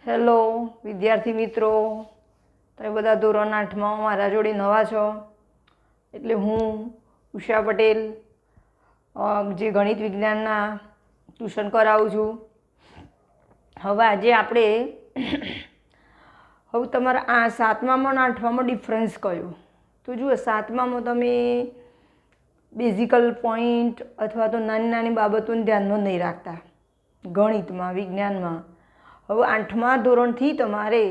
Hello વિદ્યાર્થી મિત્રો, તમે બધા ધોરણ 8માં મારા જોડે નવા છો એટલે હું ઉષા પટેલ જે ગણિત વિજ્ઞાનના ટ્યુશન કરાવું છું. હવે આજે આપણે તમારા આ 7મામાં અને 8મામાં ડિફરન્સ કયો? તો જુઓ, 7મામાં તમે બેઝિકલ પોઈન્ટ અથવા તો નાની નાની બાબતોને ધ્યાનમાં નહીં રાખતા ગણિતમાં, વિજ્ઞાનમાં. હવે 8મા ધોરણથી તમારે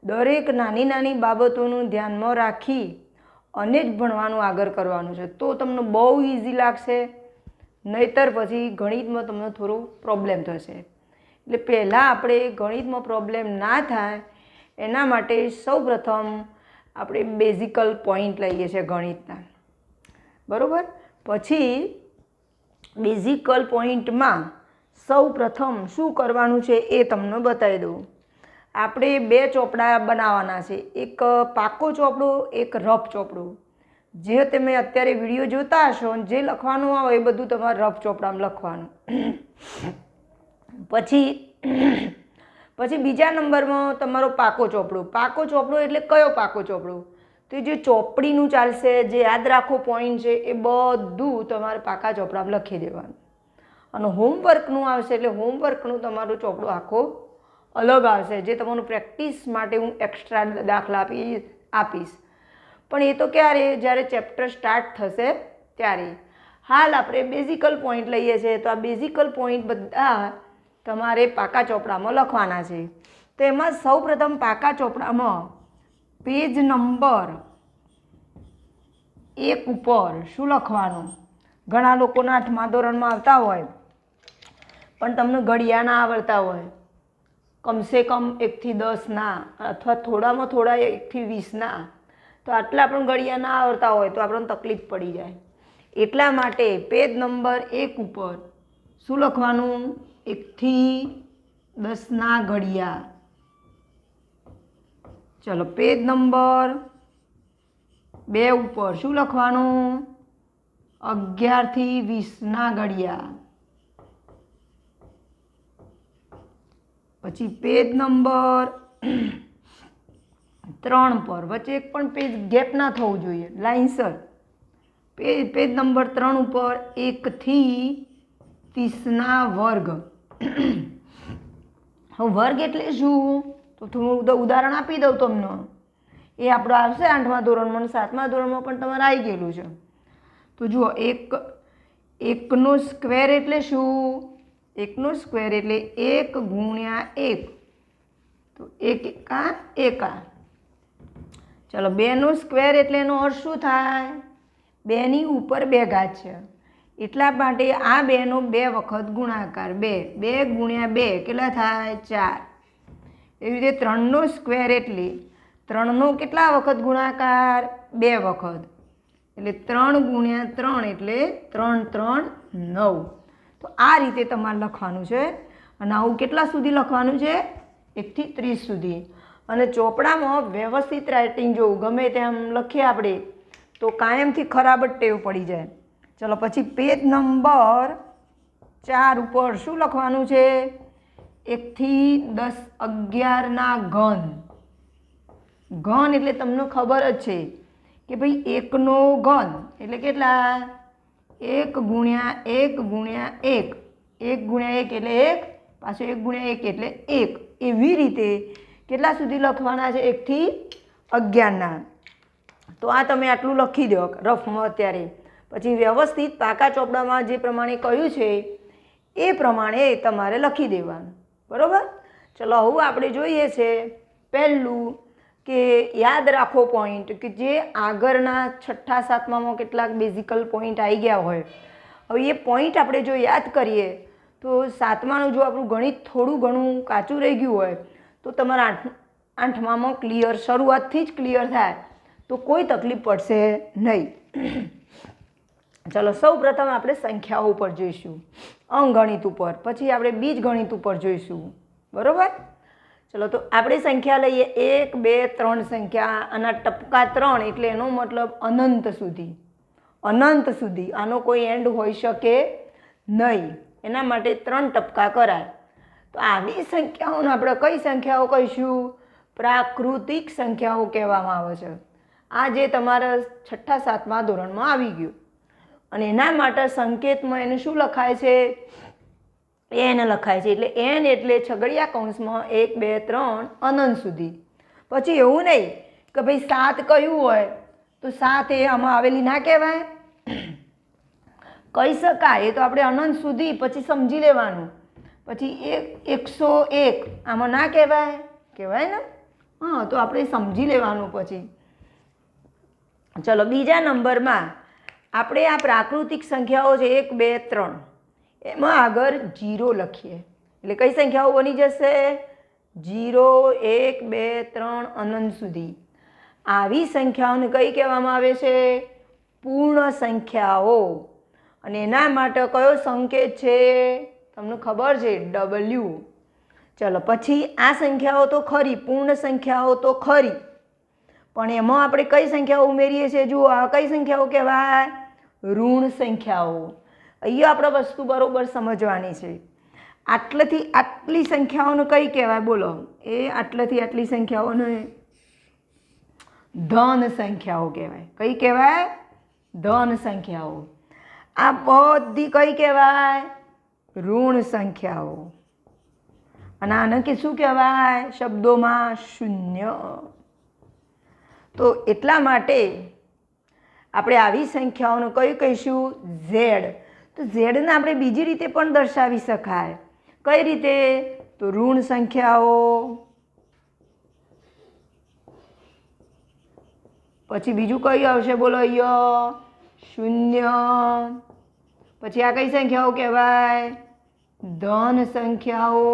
દરેક નાની નાની બાબતોનું ધ્યાનમાં રાખી અને જ ભણવાનું આગળ કરવાનું છે. તો તમને બહુ ઇઝી લાગશે, નહીંતર પછી ગણિતમાં તમને થોડો પ્રોબ્લેમ થશે. એટલે પહેલાં આપણે ગણિતમાં પ્રોબ્લેમ ના થાય એના માટે સૌપ્રથમ આપણે બેઝિકલ પોઈન્ટ લઈએ છીએ ગણિતના, બરાબર. પછી બેઝિકલ પોઈન્ટમાં સૌ પ્રથમ શું કરવાનું છે એ તમને બતાવી દઉં. આપણે 2 ચોપડા બનાવવાના છે, એક પાકો ચોપડો, એક રફ ચોપડો. જે તમે અત્યારે વિડીયો જોતા હશો જે લખવાનું આવે એ બધું તમારે રફ ચોપડામાં લખવાનું. પછી બીજા નંબરમાં તમારો પાકો ચોપડો. પાકો ચોપડો એટલે કયો પાકો ચોપડો? તો જે ચોપડીનું ચાલશે, જે યાદ રાખો પોઈન્ટ છે એ બધું તમારે પાકા ચોપડામાં લખી દેવાનું. અને હોમવર્કનું આવશે એટલે હોમવર્કનું તમારો ચોપડો આખો અલગ આવશે, જે તમારું પ્રેક્ટિસ માટે હું એક્સ્ટ્રા દાખલા આપીશ. પણ એ તો ક્યારે? જ્યારે ચેપ્ટર સ્ટાર્ટ થશે ત્યારે. હાલ આપણે બેઝિકલ પોઈન્ટ લઈએ છીએ, તો આ બેઝિકલ પોઈન્ટ બધા તમારે પાકા ચોપડામાં લખવાના છે. તો એમાં સૌપ્રથમ પાકા ચોપડામાં પેજ નંબર 1 ઉપર શું લખવાનું? ઘણા લોકોના 8મા ધોરણમાં આવતા હોય પણ તમને ઘડિયા ના આવડતા હોય, કમસે કમ 1 થી 10 ના, અથવા થોડામાં થોડા 1 થી 20 ના, તો આટલા પણ ઘડિયા ના આવડતા હોય તો આપણને તકલીફ પડી જાય. એટલા માટે પેજ નંબર 1 ઉપર શું લખવાનું? 1 થી 10 ના ઘડિયા. ચલો, પેજ નંબર 2 ઉપર શું લખવાનું? 11 થી 20 ના ઘડિયા. પછી પેજ નંબર 3 પર, વચ્ચે એક પણ પેજ ગેપ ના થવું જોઈએ, લાઇનસર. પેજ નંબર 3 ઉપર 1 થી 30 ના વર્ગ. હવે વર્ગ એટલે શું? તો થોડું ઉદાહરણ આપી દઉં તમને. એ આપણો આવશે 8મા ધોરણમાં, 7મા ધોરણમાં પણ તમારે આવી ગયેલું છે. તો જુઓ, 1નો સ્ક્વેર એટલે શું? 1નો સ્ક્વેર એટલે 1 ગુણ્યા 1, તો 1 એકા 1. ચલો, 2નો સ્ક્વેર એટલે એનો અર્થ શું થાય? 2 ની ઉપર 2 ઘાત છે, એટલા માટે આ 2નો 2 વખત ગુણાકાર. 2 ગુણ્યા 2 કેટલા થાય? 4. એવી રીતે 3નો સ્ક્વેર એટલે 3નો કેટલા વખત ગુણાકાર? 2 વખત, એટલે 3 ગુણ્યા 3 એટલે 3 3 9. તો આ રીતે તમારે લખવાનું છે. અને આવું કેટલા સુધી લખવાનું છે? 1 થી 30 સુધી. અને ચોપડામાં વ્યવસ્થિત રાઇટિંગ જોવું, ગમે તેમ લખીએ આપણે તો કાયમથી ખરાબ જ ટેવ પડી જાય. ચલો, પછી પેજ નંબર 4 ઉપર શું લખવાનું છે? 1 થી 10 11 ના ઘન. ઘન એટલે તમને ખબર જ છે કે ભાઈ 1નો ઘન એટલે કેટલા? 1 ગુણ્યા 1 ગુણ્યા 1, 1 ગુણ્યા 1 એટલે 1, પાછું 1 ગુણ્યા 1 એટલે 1. એવી રીતે કેટલા સુધી લખવાના છે? 1 થી 11 ના. તો આ તમે આટલું લખી દો રફમાં અત્યારે. પછી વ્યવસ્થિત પાકા ચોપડામાં જે પ્રમાણે કહ્યું છે એ પ્રમાણે તમારે લખી દેવાનું, બરાબર. ચલો, હવે આપણે જોઈએ છે પહેલું કે યાદ રાખો પોઈન્ટ, કે જે આગળના 6ઠા 7મામાં કેટલાક બેઝિકલ પોઈન્ટ આવી ગયા હોય. હવે એ પોઈન્ટ આપણે જો યાદ કરીએ તો 7માનું જો આપણું ગણિત થોડું ઘણું કાચું રહી ગયું હોય તો તમારા 8મામાં ક્લિયર, શરૂઆતથી જ ક્લિયર થાય તો કોઈ તકલીફ પડશે નહીં. ચલો, સૌ પ્રથમ આપણે સંખ્યાઓ ઉપર જોઈશું, અંકગણિત ઉપર. પછી આપણે બીજગણિત ઉપર જોઈશું, બરાબર. ચલો, તો આપણે સંખ્યા લઈએ 1 2 3 સંખ્યા. અને ટપકા 3 એટલે એનો મતલબ અનંત સુધી. અનંત સુધી, આનો કોઈ એન્ડ હોઈ શકે નહીં. એના માટે 3 ટપકા કરાય. તો આવી સંખ્યાઓને આપણે કઈ સંખ્યાઓ કહીશું? પ્રાકૃતિક સંખ્યાઓ કહેવામાં આવે છે. આ જે તમારા 6ઠા 7મા ધોરણમાં આવી ગયું. અને એના માટે સંકેતમાં એને શું લખાય છે? એન લખાય છે. એટલે એન એટલે છગડીયા કૌંસમાં 1 2 3 અનંત સુધી. પછી એવું નહીં કે ભાઈ 7 કયું હોય તો 7 એ આમાં આવેલી ના કહેવાય, કહી શકાય. એ તો આપણે અનંત સુધી પછી સમજી લેવાનું. પછી 101 આમાં ના કહેવાય? કહેવાય ને. હા, તો આપણે સમજી લેવાનું. પછી ચલો બીજા નંબરમાં આપણે આ પ્રાકૃતિક સંખ્યાઓ છે 1 2 3, એમાં આગળ 0 લખીએ એટલે કઈ સંખ્યાઓ બની જશે? 0 1 2 3 અનંત સુધી. આવી સંખ્યાઓને કઈ કહેવામાં આવે છે? પૂર્ણ સંખ્યાઓ. અને એના માટે કયો સંકેત છે તમને ખબર છે? W. ચલો પછી આ સંખ્યાઓ તો ખરી, પૂર્ણ સંખ્યાઓ તો ખરી, પણ એમાં આપણે કઈ સંખ્યાઓ ઉમેરીએ છીએ? જુઓ, આ કઈ સંખ્યાઓ કહેવાય? ઋણ સંખ્યાઓ. અહીંયા આપણે વસ્તુ બરોબર સમજવાની છે. આટલેથી આટલી સંખ્યાઓને કઈ કહેવાય? બોલો. એ આટલેથી આટલી સંખ્યાઓને ધન સંખ્યાઓ કહેવાય. કઈ કહેવાય? ધન સંખ્યાઓ. આ બધી કઈ કહેવાય? ઋણ સંખ્યાઓ. અને આને કે શું કહેવાય? શબ્દોમાં શૂન્ય. તો એટલા માટે આપણે આવી સંખ્યાઓને કઈ કહીશું? Z. તો ઝેડને આપણે બીજી રીતે પણ દર્શાવી શકાય. કઈ રીતે? તો ઋણ સંખ્યાઓ, પછી બીજું કયું આવશે? બોલો અહીંયા શૂન્ય. પછી આ કઈ સંખ્યાઓ કહેવાય? ધન સંખ્યાઓ.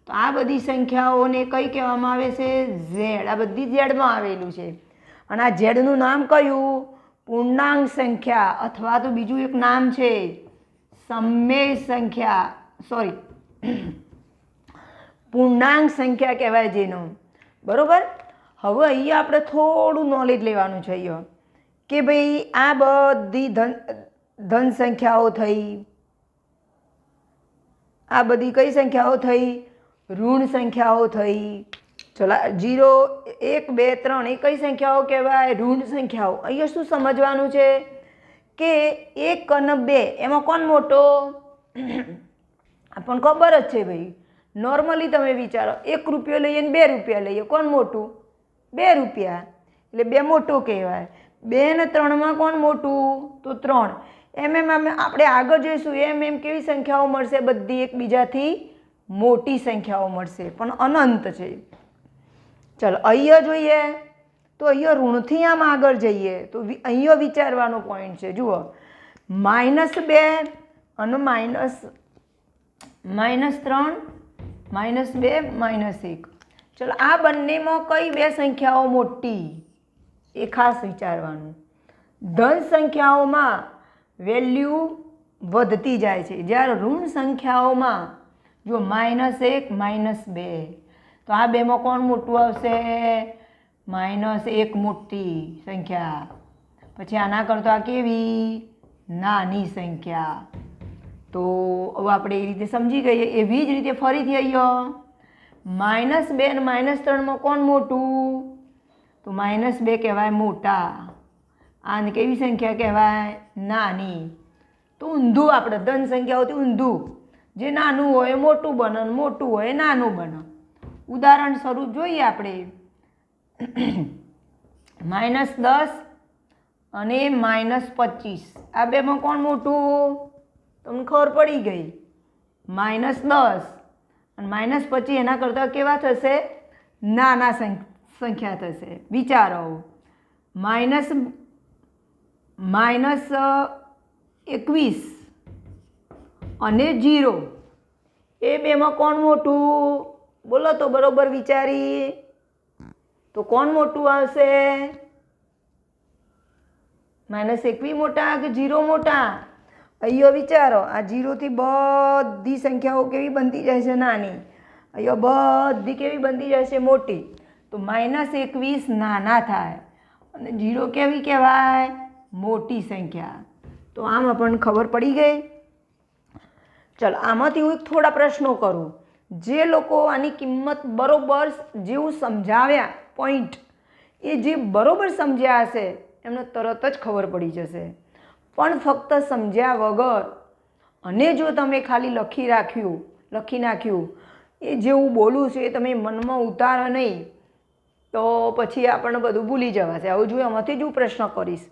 તો આ બધી સંખ્યાઓને કઈ કહેવામાં આવે છે? ઝેડ. આ બધી ઝેડમાં આવેલું છે. અને આ ઝેડનું નામ કયું? પૂર્ણાંક સંખ્યા, અથવા તો બીજું એક નામ છે સમમેય સંખ્યા. સોરી, પૂર્ણાંક સંખ્યા કહેવાય જેનો. બરોબર. હવે અહીંયા આપણે થોડું નોલેજ લેવાનું છે અહીંયા કે ભાઈ આ બધી ધન સંખ્યાઓ થઈ, આ બધી કઈ સંખ્યાઓ થઈ? ઋણ સંખ્યાઓ થઈ. ચલો 0 1 2 3 એ કઈ સંખ્યાઓ કહેવાય? ઋણ સંખ્યાઓ. અહીંયા શું સમજવાનું છે કે 1 અને 2 એમાં કોણ મોટો? આપણને ખબર જ છે ભાઈ. નોર્મલી તમે વિચારો, 1 રૂપિયો લઈએ ને 2 રૂપિયા લઈએ, કોણ મોટું? 2 રૂપિયા. એટલે 2 મોટું કહેવાય. 2 ને 3માં કોણ મોટું? તો 3. એમ આપણે આગળ જોઈશું એમ કેવી સંખ્યાઓ મળશે? બધી એકબીજાથી મોટી સંખ્યાઓ મળશે, પણ અનંત છે. ચાલો અહીંયા જોઈએ તો અહીંયા ઋણથી આમ આગળ જઈએ તો અહીંયા વિચારવાનો પોઈન્ટ છે. જુઓ, -2 અને -3, -2 -1. ચલો આ બંનેમાં કઈ બે સંખ્યાઓ મોટી? એ ખાસ વિચારવાનું. ધન સંખ્યાઓમાં વેલ્યુ વધતી જાય છે, જ્યારે ઋણ સંખ્યાઓમાં જો -1 -2, તો આ બેમાં કોણ મોટું આવશે? -1 મોટી સંખ્યા. પછી આના કરતાં કેવી? નાની સંખ્યા. તો હવે આપણે એ રીતે સમજી ગઈએ. એવી જ રીતે ફરીથી અહીંયા -2 અને -3માં કોણ મોટું? તો -2 કહેવાય મોટા, આને કેવી સંખ્યા કહેવાય? નાની. તો ઊંધું આપણે ધન સંખ્યાઓથી ઊંધું, જે નાનું હોય મોટું બને અને મોટું હોય નાનું બને. ઉદાહરણ સ્વરૂપ જોઈએ આપણે -10 અને -25, આ બેમાં કોણ મોટું? તમને ખબર પડી ગઈ. -10 અને -25 એના કરતાં કેવા થશે? નાના સંખ્યા થશે. વિચારો, -21 અને 0, એ બેમાં કોણ મોટું? બોલો તો બરોબર વિચારી. તો કોણ મોટું આવશે? -21 મોટા કે 0 મોટા? અહીંયા વિચારો, આ 0 થી બધી સંખ્યાઓ કેવી બનતી જાય છે? નાની. અહીંયા બધી કેવી બનતી જાય છે? મોટી. તો -21 નાના થાય અને 0 કેવી કહેવાય? મોટી સંખ્યા. તો આમ આપણને ખબર પડી ગઈ. ચલો આમાંથી હું થોડા પ્રશ્નો કરું જે લોકો આની કિંમત બરોબર જેવું સમજાવ્યા પોઈન્ટ એ જે બરોબર સમજ્યા હશે એમને તરત જ ખબર પડી જશે. પણ ફક્ત સમજ્યા વગર અને જો તમે ખાલી લખી નાખ્યું એ જેવું બોલું છું એ તમે મનમાં ઉતારો નહીં તો પછી આપણને બધું ભૂલી જવાશે. આવું જો એમાંથી જ હું પ્રશ્ન કરીશ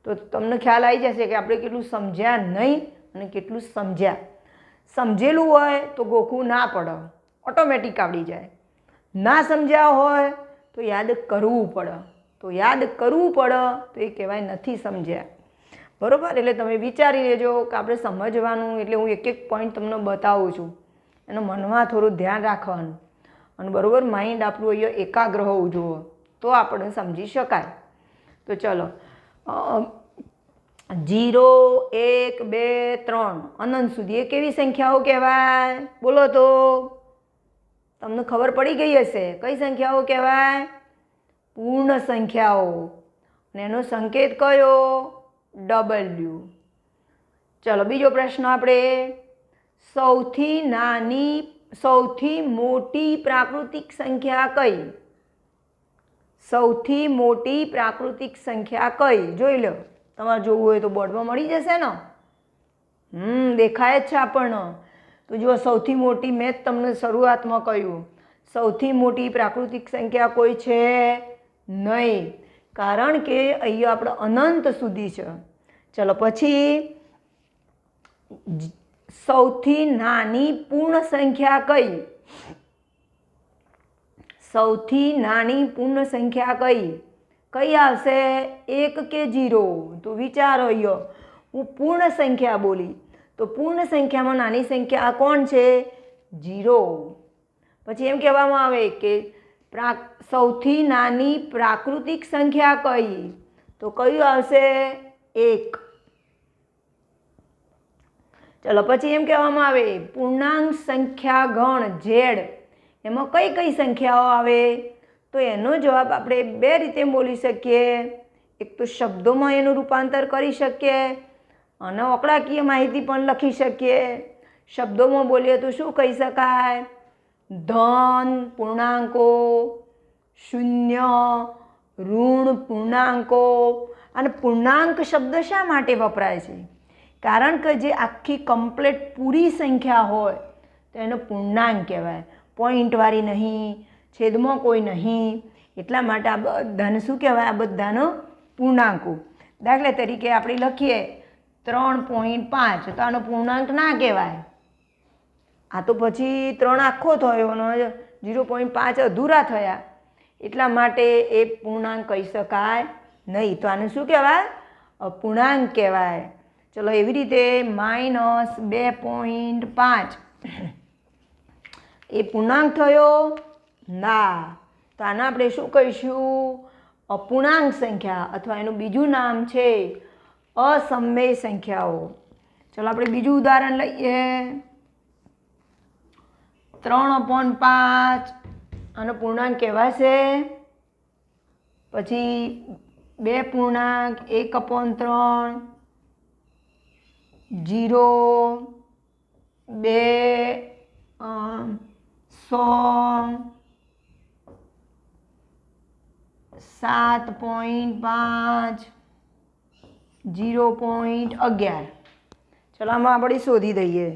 તો તમને ખ્યાલ આવી જશે કે આપણે કેટલું સમજ્યા નહીં અને કેટલું સમજ્યા. સમજેલું હોય તો ગોખવું ના પડે, ઓટોમેટિક આવડી જાય. ના સમજ્યા હોય તો યાદ કરવું પડે, તો એ કહેવાય નથી સમજ્યા. બરાબર? એટલે તમે વિચારી લેજો કે આપણે સમજવાનું, એટલે હું એક એક પોઈન્ટ તમને બતાવું છું, એનો મનમાં થોડું ધ્યાન રાખવાનું અને બરાબર માઇન્ડ આપણું અહીંયા એકાગ્ર હોવું જોઈએ તો આપણે સમજી શકાય. તો ચલો 0 1 2 3 અનંત સુધી એ કેવી સંખ્યાઓ કહેવાય? બોલો તો. તમને ખબર પડી ગઈ હશે કઈ સંખ્યાઓ કહેવાય? પૂર્ણ સંખ્યાઓ. અને એનો સંકેત કયો? W. ચલો બીજો પ્રશ્ન આપણે, સૌથી મોટી પ્રાકૃતિક સંખ્યા કઈ? સૌથી મોટી પ્રાકૃતિક સંખ્યા કઈ? જોઈ લો, તમારે જોવું હોય તો બોર્ડમાં મળી જશે ને. દેખાય જ છે આપણને. તો જો સૌથી મોટી, મેં જ તમને શરૂઆતમાં કહ્યું, સૌથી મોટી પ્રાકૃતિક સંખ્યા કોઈ છે નહીં, કારણ કે અહીંયા આપણે અનંત સુધી છે. ચલો પછી સૌથી નાની પૂર્ણ સંખ્યા કઈ? સૌથી નાની પૂર્ણ સંખ્યા કઈ આવશે? 1 કે 0? તો વિચારો, અહીંયા હું પૂર્ણ સંખ્યા બોલી તો પૂર્ણ સંખ્યામાં નાની સંખ્યા કોણ છે? 0. પછી એમ કહેવામાં આવે કે સૌથી નાની પ્રાકૃતિક સંખ્યા કઈ? તો કયું આવશે? 1. ચલો પછી એમ કહેવામાં આવે પૂર્ણાંક સંખ્યા ગણ Z, એમાં કઈ સંખ્યાઓ આવે? તો એનો જવાબ આપણે બે રીતે બોલી શકીએ. એક તો શબ્દોમાં એનું રૂપાંતર કરી શકીએ અને આંકડાકીય માહિતી પણ લખી શકીએ. શબ્દોમાં બોલીએ તો શું કહી શકાય? ધન પૂર્ણાંકો, શૂન્ય, ઋણ પૂર્ણાંકો. અને પૂર્ણાંક શબ્દ શા માટે વપરાય છે? કારણ કે જે આખી કમ્પ્લીટ પૂરી સંખ્યા હોય તો એનો પૂર્ણાંક કહેવાય, પોઈન્ટવાળી નહીં, છેદમાં કોઈ નહીં. એટલા માટે આ બધાને શું કહેવાય? આ બધાનો પૂર્ણાંકો. દાખલા તરીકે આપણે લખીએ 3.5 તો આનો પૂર્ણાંક ના કહેવાય. આ તો પછી 3 આખો થયો અને 0.5 અધૂરા થયા, એટલા માટે એ પૂર્ણાંક કહી શકાય નહીં. તો આને શું કહેવાય? અપૂર્ણાંક કહેવાય. ચલો એવી રીતે -2.5 એ પૂર્ણાંક થયો? ના. તો આને આપણે શું કહીશું? અપૂર્ણાંક સંખ્યા, અથવા એનું બીજું નામ છે અસમય સંખ્યાઓ. ચલો આપણે બીજું ઉદાહરણ લઈએ. 3/5 આનો પૂર્ણાંક કહેવાશે. પછી 2 પૂર્ણાંક 1/3, 0, 2, 100, 7.5, 0.11. ચલો આમાં આપણે શોધી દઈએ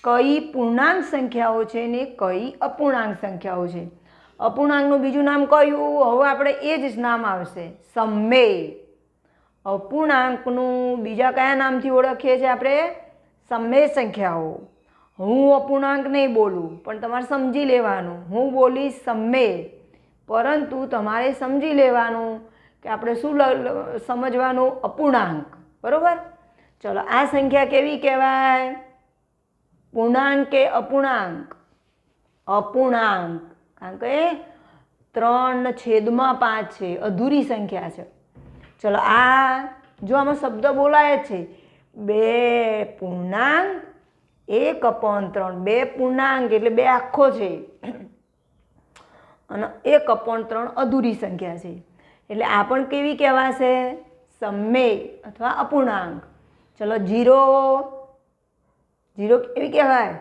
કઈ પૂર્ણાંક સંખ્યાઓ છે ને કઈ અપૂર્ણાંક સંખ્યાઓ છે. અપૂર્ણાંકનું બીજું નામ કયું? હવે આપણે એ જ નામ આવશે, સમમેય. અપૂર્ણાંકનું બીજા કયા નામથી ઓળખીએ છીએ આપણે? સમમેય સંખ્યાઓ. હું અપૂર્ણાંક નહીં બોલું પણ તમારે સમજી લેવાનું. હું બોલીશ સમમેય, પરંતુ તમારે સમજી લેવાનું કે આપણે શું સમજવાનું? અપૂર્ણાંક. બરાબર? ચલો આ સંખ્યા કેવી કહેવાય? પૂર્ણાંક કે અપૂર્ણાંક? અપૂર્ણાંક. કારણ કે 3/5 છે, અધૂરી સંખ્યા છે. ચલો આ જો આમાં શબ્દ બોલાય છે 2 પૂર્ણાંક 1/3. 2 પૂર્ણાંક એટલે 2 આખો છે અને 1/3 અધૂરી સંખ્યા છે. એટલે આ પણ કેવી કહેવાશે? સમમેય અથવા અપૂર્ણાંક. ચલો 0 કેવી કહેવાય?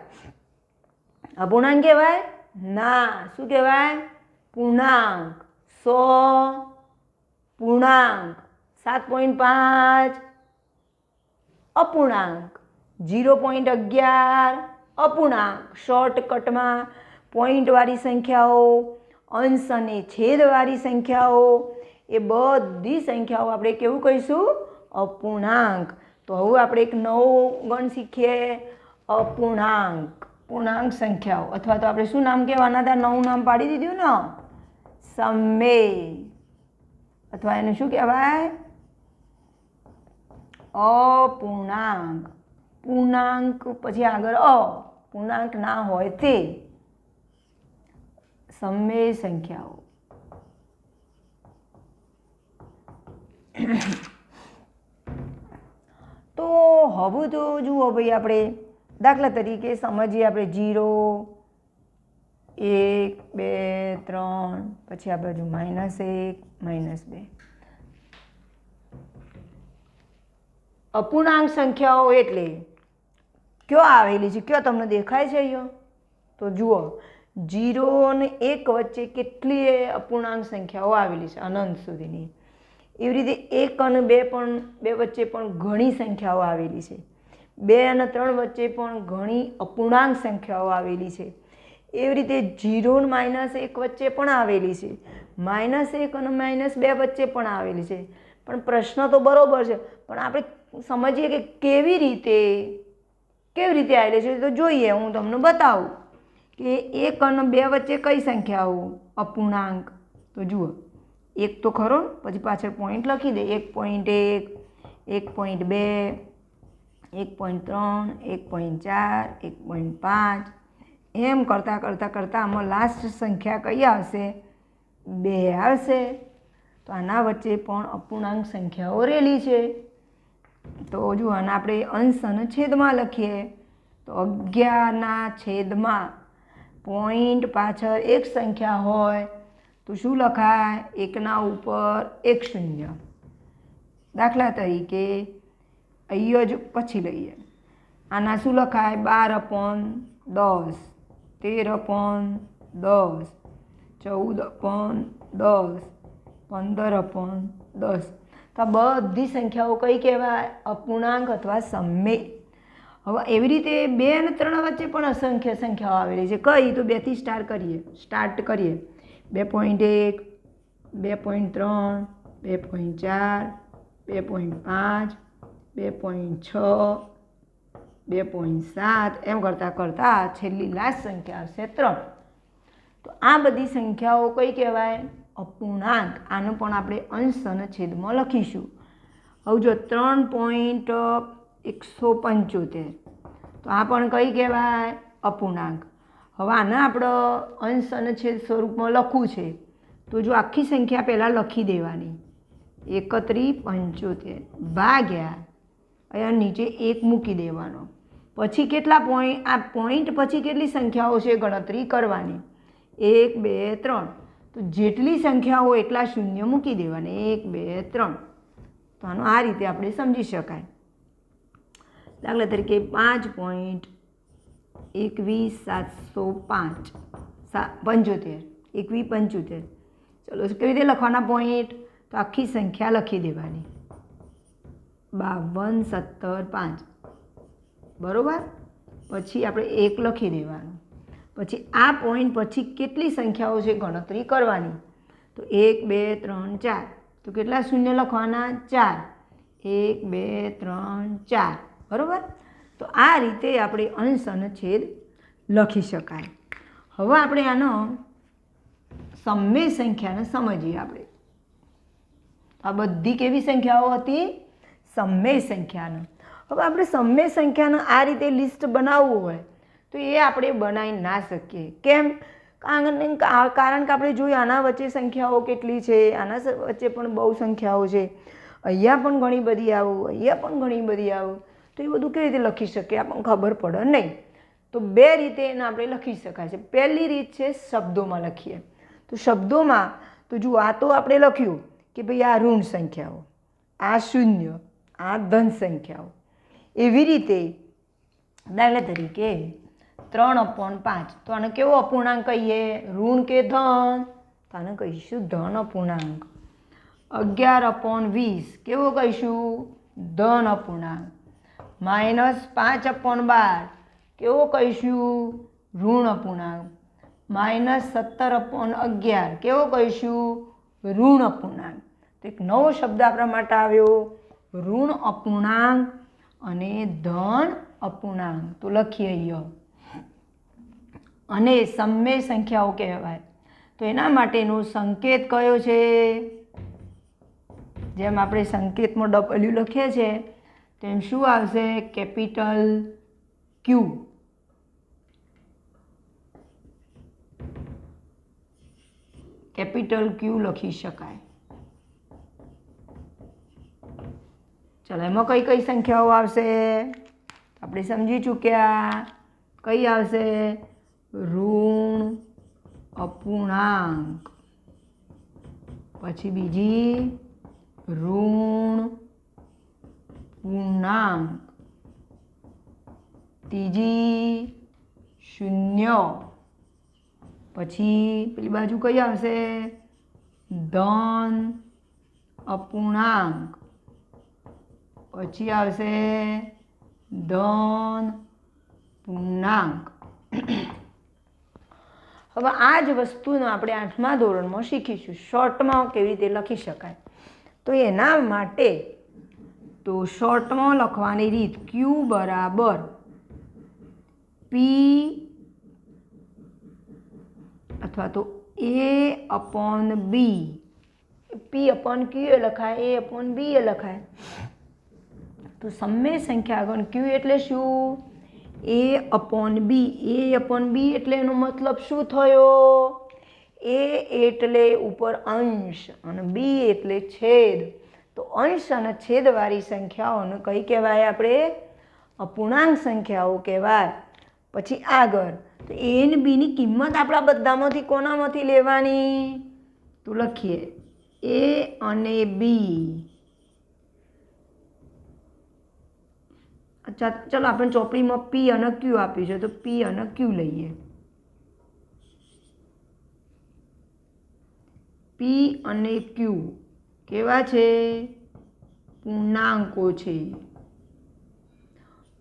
અપૂર્ણાંક કહેવાય? ના, શું કહેવાય? પૂર્ણાંક. 100 પૂર્ણાંક, 7.5 અપૂર્ણાંક, 0.11 અપૂર્ણાંક. શોર્ટકટમાં પોઈન્ટવાળી સંખ્યાઓ, અંશ અને છેદવાળી સંખ્યાઓ, એ બધી સંખ્યાઓ આપણે કેવું કહીશું? અપૂર્ણાંક. તો હવે આપણે એક નવો ગણ શીખીએ, અપૂર્ણાંક. પૂર્ણાંક સંખ્યાઓ, અથવા તો આપણે શું નામ કહેવાના હતા? નવું નામ પાડી દીધું ને, સમમેય. અથવા એને શું કહેવાય? અપૂર્ણાંક. પૂર્ણાંક પછી આગળ પૂર્ણાંક ના હોય તે સમમેય સંખ્યાઓ. તો હવે તો જુઓ ભાઈ, આપણે દાખલા તરીકે સમજીએ. આપણે 0, 1, 2, 3, પછી આ બાજુ -1, -2. અપૂર્ણાંક સંખ્યાઓ એટલે કયો આવેલી છે? કયો તમને દેખાય છે અહીંયા? તો જુઓ, 0 અને 1 વચ્ચે કેટલી અપૂર્ણાંક સંખ્યાઓ આવેલી છે? અનંત સુધીની. એવી રીતે 1 અને 2 વચ્ચે પણ ઘણી સંખ્યાઓ આવેલી છે. 2 અને 3 વચ્ચે પણ ઘણી અપૂર્ણાંક સંખ્યાઓ આવેલી છે. એવી રીતે 0 અને -1 વચ્ચે પણ આવેલી છે. -1 અને -2 વચ્ચે પણ આવેલી છે. પણ પ્રશ્ન તો બરોબર છે, પણ આપણે સમજીએ કે કેવી રીતે આવેલી છે. તો જોઈએ, હું તમને બતાવું કે 1 અને 2 વચ્ચે કઈ સંખ્યાઓ અપૂર્ણાંક. તો જુઓ, 1 તો ખરો, પછી પાછળ પોઈન્ટ લખી દે. 1.1, 1.2, 1.3, 1.4, 1.5 એમ કરતાં આમાં લાસ્ટ સંખ્યા કઈ આવશે? 2 આવશે. તો આના વચ્ચે પણ અપૂર્ણાંક સંખ્યાઓ રહેલી છે. તો જુઓ, આને આપણે અંશ અને છેદમાં લખીએ. તો 11/, પોઈન્ટ પાછળ એક સંખ્યા હોય તો શું લખાય? 1 ઉપર 1 શૂન્ય. દાખલા તરીકે અહીંયા જ પછી લઈએ. આના શું લખાય? 12/10, 13/10, 14/10, 15/10. તો આ બધી સંખ્યાઓ કઈ કહેવાય? અપૂર્ણાંક અથવા સમમેય. હવે એવી રીતે 2 અને 3 વચ્ચે પણ અસંખ્ય સંખ્યાઓ આવેલી છે. કઈ? તો 2 થી સ્ટાર્ટ કરીએ. 2.1, 2.3, 2.4, 2.5, 2.6, 2.7 એમ કરતાં છેલ્લી લાસ્ટ સંખ્યા આવશે 3. તો આ બધી સંખ્યાઓ કઈ કહેવાય? અપૂર્ણાંક. આનું પણ આપણે અંશ અને છેદમાં લખીશું. હવે જો 3.175, તો આ પણ કઈ કહેવાય? અપૂર્ણાંક. હવે આને આપણે અંશ અને છેદ સ્વરૂપમાં લખવું છે. તો જો આખી સંખ્યા પહેલાં લખી દેવાની, 31.75 ભાગ્યા અહીંયા નીચે 1 મૂકી દેવાનો. પછી કેટલા પોઈન્ટ? આ પોઈન્ટ પછી કેટલી સંખ્યાઓ છે ગણતરી કરવાની? 1, 2, 3. તો જેટલી સંખ્યા હોય એટલા શૂન્ય મૂકી દેવાના. 1, 2, 3. તો આનો આ રીતે આપણે સમજી શકાય. દાખલા તરીકે 5.21705 75 2175. ચલો, કેવી રીતે લખવાના પોઈન્ટ? તો આખી સંખ્યા લખી દેવાની, 52, 17, 5. બરાબર. પછી આપણે 1 લખી દેવાનું. પછી આ પોઈન્ટ પછી કેટલી સંખ્યાઓ છે ગણતરી કરવાની? તો 1, 2, 3, 4. તો કેટલા શૂન્ય લખવાના? 4. 1, 2, 3, 4. બરાબર. તો આ રીતે આપણે અંશ અને છેદ લખી શકાય. હવે આપણે આનો સમમેય સંખ્યાને સમજીએ. આપણે આ બધી કેવી સંખ્યાઓ હતી? સમમેય સંખ્યાનો. હવે આપણે સમમેય સંખ્યાનો આ રીતે લિસ્ટ બનાવવું હોય તો એ આપણે બનાવી ના શકીએ. કેમ? કારણ કે આપણે જોઈએ આના વચ્ચે સંખ્યાઓ કેટલી છે, આના વચ્ચે પણ બહુ સંખ્યાઓ છે, અહીંયા પણ ઘણી બધી આવું, અહીંયા પણ ઘણી બધી આવું. તો એ બધું કેવી રીતે લખી શકીએ? આપણને ખબર પડે નહીં. તો 2 રીતે એને આપણે લખી શકાય છે. પહેલી રીત છે શબ્દોમાં લખીએ. તો શબ્દોમાં તો જુઓ, આ તો આપણે લખ્યું કે ભાઈ આ ઋણ સંખ્યાઓ, આ શૂન્ય, આ ધન સંખ્યાઓ. એવી રીતે દાખલા તરીકે 3/5. તો આને કેવો અપૂર્ણાંક કહીએ? ઋણ કે ધન? તો આને કહીશું ધન અપૂર્ણાંક. 11/20 કેવો કહીશું? ધન અપૂર્ણાંક. -5/12 કેવો કહીશું? ઋણ અપૂર્ણાંક. -17/11 કેવો કહીશું? ઋણ અપૂર્ણાંક. તો એક નવો શબ્દ આપણા માટે આવ્યો, ઋણ અપૂર્ણાંક અને ધન અપૂર્ણાંક. તો લખીએ અહીંયા. અને સમમેય સંખ્યાઓ કહેવાય. તો એના માટેનો સંકેત કયો છે? જેમ આપણે સંકેતમાં W લખીએ છીએ તેમ શું આવશે? કેપિટલ ક્યુ. કેપિટલ ક્યુ લખી શકાય. ચલો એમાં કઈ કઈ સંખ્યાઓ આવશે? આપણે સમજી ચૂક્યા. કઈ આવશે? ઋણ અપૂર્ણાંક, પછી બીજી ઋણ પૂર્ણાંક, ત્રીજી શૂન્ય, પછી પેલી બાજુ કઈ આવશે? ધન અપૂર્ણાંક, પછી આવશે ધન પૂર્ણાંક. હવે આ જ વસ્તુનો આપણે 8મા ધોરણમાં શીખીશું. શોર્ટમાં કેવી રીતે લખી શકાય. તો એના માટે તો શોર્ટમાં લખવાની રીત ક્યુ બરાબર પી અથવા તો A/B. P/Q એ લખાય, A/B એ લખાય. તો સમમેય સંખ્યા આગળ ક્યુ એટલે શું? A/B. A/B એટલે એનો મતલબ શું થયો? A એટલે ઉપર અંશ અને B એટલે છેદ. તો અંશ અને છેદવાળી સંખ્યાઓને કઈ કહેવાય? આપણે અપૂર્ણાંક સંખ્યાઓ કહેવાય. પછી આગળ તો A અને B ની કિંમત આપણા બધામાંથી કોનામાંથી લેવાની? તો લખીએ A અને B. અચ્છા ચલો આપણે ચોપડીમાં P અને Q આપ્યું છે તો P અને Q લઈએ. P અને Q કેવા છે? પૂર્ણાંકો છે.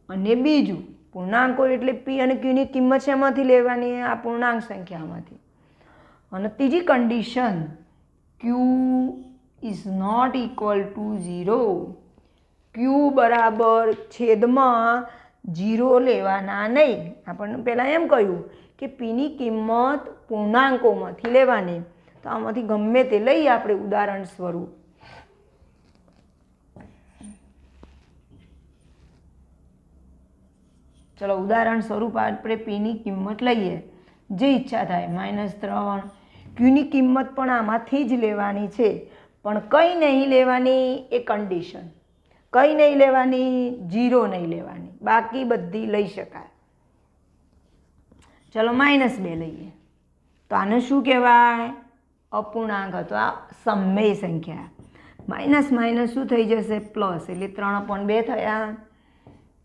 અને બીજું પૂર્ણાંકો એટલે P અને Q ની કિંમત શેમાંથી લેવાની? આ પૂર્ણાંક સંખ્યામાંથી. અને ત્રીજી condition Q is not equal to 0. Q બરાબર છેદમાં 0 લેવાના નહીં. આપણને પહેલાં એમ કહ્યું કે Pની કિંમત પૂર્ણાંકોમાંથી લેવાની. તો આમાંથી ગમે તે લઈએ આપણે ઉદાહરણ સ્વરૂપ. ચલો ઉદાહરણ સ્વરૂપ આપણે Pની કિંમત લઈએ, જે ઈચ્છા થાય. -3. Qની કિંમત પણ આમાંથી જ લેવાની છે, પણ કઈ નહીં લેવાની? એ કન્ડિશન. કઈ નહીં લેવાની? 0 નહીં લેવાની, બાકી બધી લઈ શકાય. ચલો -2 લઈએ તો આને શું કહેવાય? અપૂર્ણાંક હતો. આ સમમેય સંખ્યા. માઇનસ માઇનસ શું થઈ જશે? પ્લસ, એટલે 3/2 થયા.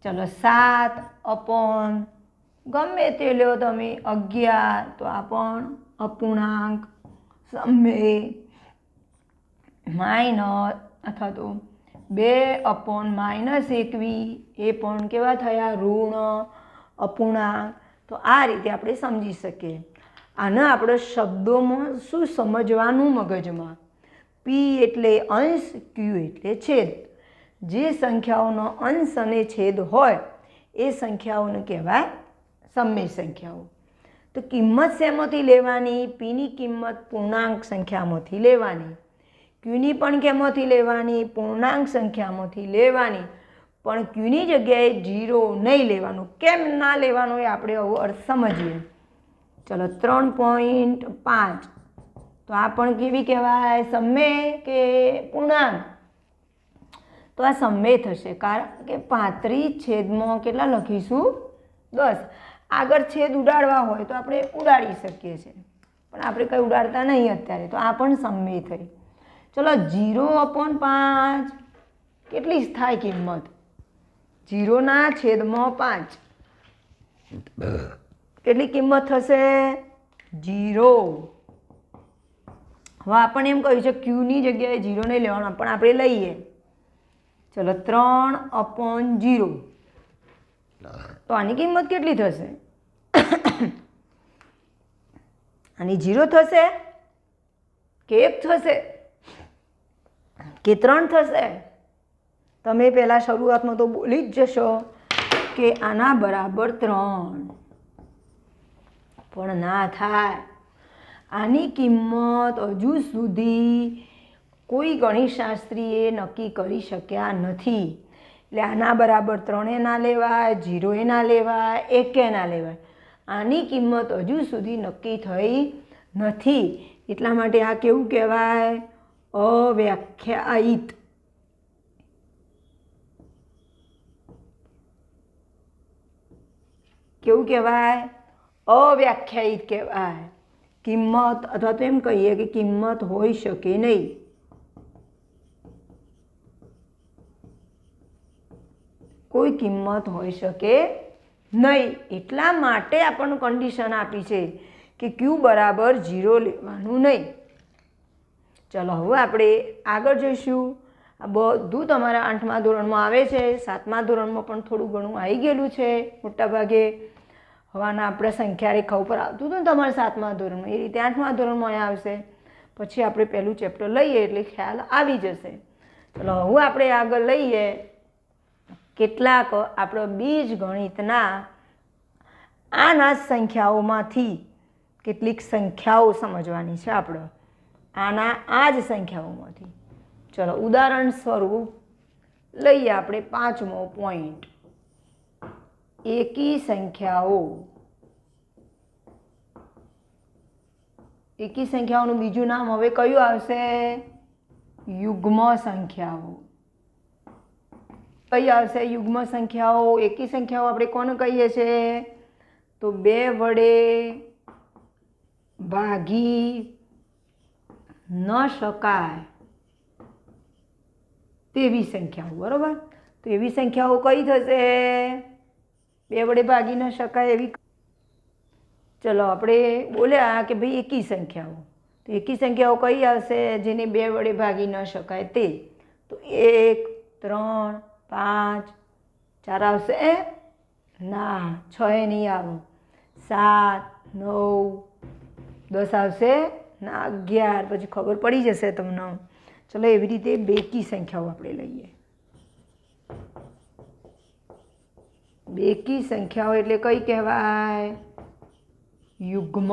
ચલો 7/ ગમે તે લ્યો તમે 11, તો આ પણ અપૂર્ણાંક સમમેય. માઇનસ અથવા તો 2/-21 એ પણ કેવા થયા? ઋણ અપૂર્ણાંક. તો આ રીતે આપણે સમજી શકીએ. આને આપણે શબ્દોમાં શું સમજવાનું મગજમાં? P એટલે અંશ, Q એટલે છેદ. જે સંખ્યાઓનો અંશ અને છેદ હોય એ સંખ્યાઓને કહેવાય સમમેય સંખ્યાઓ. તો કિંમત શેમાંથી લેવાની? Pની કિંમત પૂર્ણાંક સંખ્યામાંથી લેવાની. Qની પણ કેમાંથી લેવાની? પૂર્ણાંક સંખ્યામાંથી લેવાની. પણ Qની જગ્યાએ 0 નહીં લેવાનું. કેમ ના લેવાનું એ આપણે આવો અર્થ સમજીએ. ચલો 3.5 તો આ પણ કેવી કહેવાય? સમમેય કે પૂર્ણાંક? તો આ સમમેય થશે, કારણ કે 35 કેટલા લખીશું? 10. આગળ છેદ ઉડાડવા હોય તો આપણે ઉડાડી શકીએ છીએ, પણ આપણે કંઈ ઉડાડતા નહીં અત્યારે. તો આ પણ સમમેય થઈ. ચલો 0/5 કેટલી થાય કિંમત? 0/5. કેટલી કિંમત થશે 0। હવે આપણને એમ કહ્યું છે ક્યુની જગ્યાએ 0 નહીં લેવાનો, પણ આપણે લઈએ। ચલો 3/0, તો આની કિંમત કેટલી થશે? આની 0 થશે કે 1 થશે કે 3 થશે? તમે પહેલાં શરૂઆતમાં તો બોલી જ જશો કે આના બરાબર 3, પણ ના થાય। આની કિંમત હજુ સુધી કોઈ ગણિતશાસ્ત્રીએ નક્કી કરી શક્યા નથી, એટલે આના બરાબર 3 ના લેવાય, 0 ના લેવાય, 1 ના લેવાય। આની કિંમત હજુ સુધી નક્કી થઈ નથી, એટલા માટે આ કેવું કહેવાય? અવ્યાખ્યાયિત। કેવું કહેવાય? અવ્યાખ્યાયિત કહેવાય। કિંમત અથવા તો એમ કહીએ કે કિંમત હોઈ શકે નહીં। કોઈ કિંમત હોઈ શકે નહીં, એટલા માટે આપણને કન્ડિશન આપી છે કે ક્યુ બરાબર 0 લેવાનું નહીં। ચલો હવે આપણે આગળ જઈશું। આ બધું તમારા 8મા ધોરણમાં આવે છે, 7મા ધોરણમાં પણ થોડું ઘણું આવી ગયેલું છે મોટાભાગે। હવાના આપણે સંખ્યા રેખા ઉપર આવતું હતું ને તમારે 7મા ધોરણમાં, એ રીતે 8મા ધોરણમાં આવશે। પછી આપણે પહેલું ચેપ્ટર લઈએ એટલે ખ્યાલ આવી જશે। ચલો હવે આપણે આગળ લઈએ કેટલાક આપણો બીજ ગણિતના આના સંખ્યાઓમાંથી કેટલીક સંખ્યાઓ સમજવાની છે આપણે, આના આ જ સંખ્યાઓમાંથી। ચલો ઉદાહરણ સ્વરૂપ લઈએ આપણે 5મો પોઈન્ટ, એકી સંખ્યાઓ। એકી સંખ્યાઓનું બીજું નામ હવે કયું આવશે? યુગ્મ સંખ્યાઓ। કઈ આવશે? યુગ્મ સંખ્યાઓ। એકી સંખ્યાઓ આપણે કોને કહીએ છીએ? તો 2 વડે ભાગી ન શકાય તેવી સંખ્યાઓ, બરાબર? તો એવી સંખ્યાઓ કઈ થશે? 2 વડે ભાગી ન શકાય એવી। ચલો આપણે બોલ્યા કે ભાઈ એકી સંખ્યાઓ, તો એકી સંખ્યાઓ કઈ આવશે? જેને 2 વડે ભાગી ન શકાય તે। તો 1, 3, 5, 4 આવશે? ના, 6 નહીં આવે। 7, 9, 10 આવશે? ના, 11। પછી ખબર પડી જશે તમને। ચલો એવી રીતે બેકી સંખ્યાઓ આપણે લઈએ। બેકી સંખ્યાઓ એટલે કઈ કહેવાય? યુગ્મ।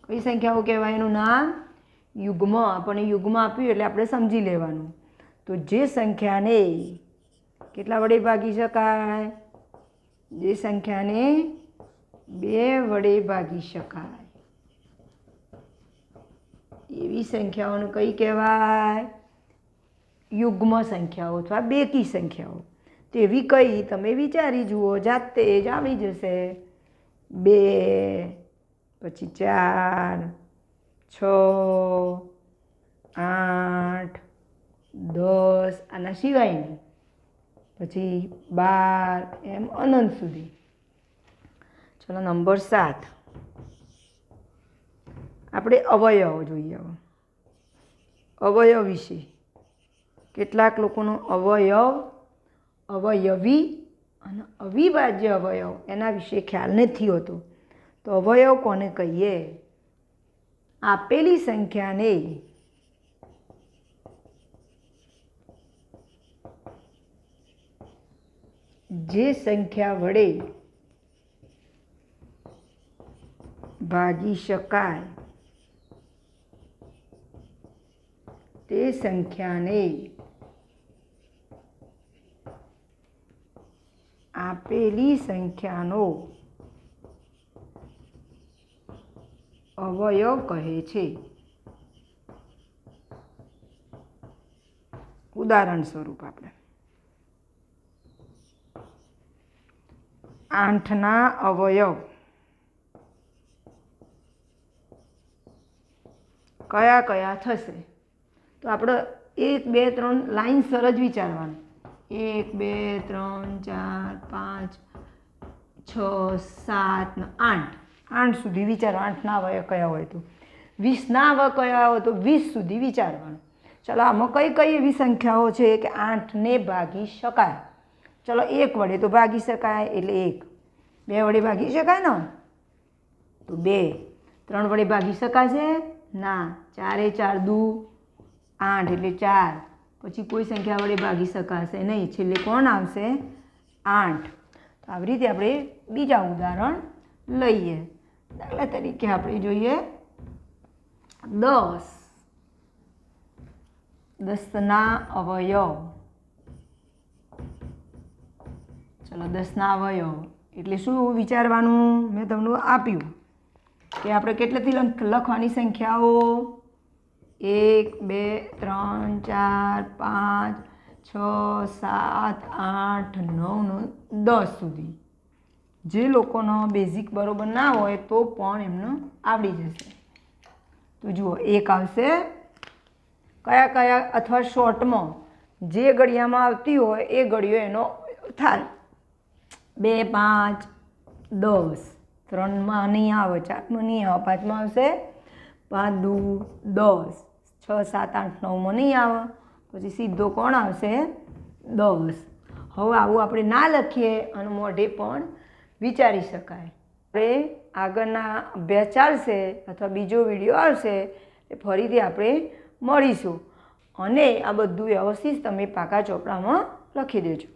કઈ સંખ્યાઓ કહેવાય? એનું નામ યુગ્મ। આપણને યુગ્મ આપ્યું એટલે આપણે સમજી લેવાનું। તો જે સંખ્યાને કેટલા વડે ભાગી શકાય? જે સંખ્યાને 2 વડે ભાગી શકાય એવી સંખ્યાઓને કઈ કહેવાય? યુગ્મ સંખ્યાઓ અથવા બેકી સંખ્યાઓ। તો એવી કઈ તમે વિચારી જુઓ, જાતે જ આવી જશે। 2, પછી 4, 6, 8, 10, આના સિવાયની, પછી 12, એમ અનંત સુધી। ચલો નંબર 7 આપણે અવયવ જોઈએ। અવયવ વિશે કેટલાક લોકોનો અવયવ, અવયવી અને અવિભાજ્ય અવયવ એના વિશે ખ્યાલ નથી હોતો। તો અવયવ કોને કહીએ? આપેલી સંખ્યાને જે સંખ્યા વડે ભાગી શકાય તે સંખ્યાને આપેલી સંખ્યાનો અવયવ કહે છે। ઉદાહરણ સ્વરૂપ આપણે 8ના અવયવ કયા કયા થશે? તો આપણે 1, 2, 3 લાઈનસર જ વિચારવાનું। 1, 2, 3, 4, 5, 6 7 ને 8 8 સુધી વિચારો. 8ના અવયવ કયા હોય તો 20ના અવયવ કયા હોય તો 20 સુધી વિચારવાનું. ચલો આમાં કઈ કઈ એવી સંખ્યાઓ છે કે 8ને ભાગી શકાય. ચલો 1 વડે તો ભાગી શકાય એટલે 1, 2 વડે ભાગી શકાય ને તો 2, 3 વડે ભાગી શકાશે ના, 4 4 દુ 8 એટલે 4. પછી કોઈ સંખ્યા વડે ભાગી શકાશે નહીં, છેલ્લે કોણ આવશે 8. તો આવી રીતે આપણે બીજા ઉદાહરણ લઈએ. દાખલા તરીકે આપણે જોઈએ 10. 10ના અવયવ. ચલો 10ના અવયવ એટલે શું વિચારવાનું મેં તમને આપ્યું કે આપણે કેટલાથી લખવાની સંખ્યાઓ 1 2 3 4 5 6 7 8 9 10 સુધી. જે લોકોનો બેઝિક બરોબર ના હોય તો પણ એમને આવડી જશે. તો જુઓ 1 આવશે કયા કયા અથવા શોર્ટમાં જે ઘડિયામાં આવતી હોય એ ઘડીઓ એનો થાય. 2 5 10, 3માં નહીં આવે, 4માં નહીં આવે, 5માં આવશે 5 દુ 10, 6 7 8 9માં નહીં આવે, પછી સીધો કોણ આવશે 10. હવે આવું આપણે ના લખીએ અને મોઢે પણ વિચારી શકાય. આપણે આગળના અભ્યાસ ચાલશે અથવા બીજો વિડીયો આવશે એ ફરીથી આપણે મળીશું અને આ બધું વ્યવસ્થિત તમે પાકા ચોપડામાં લખી દેજો.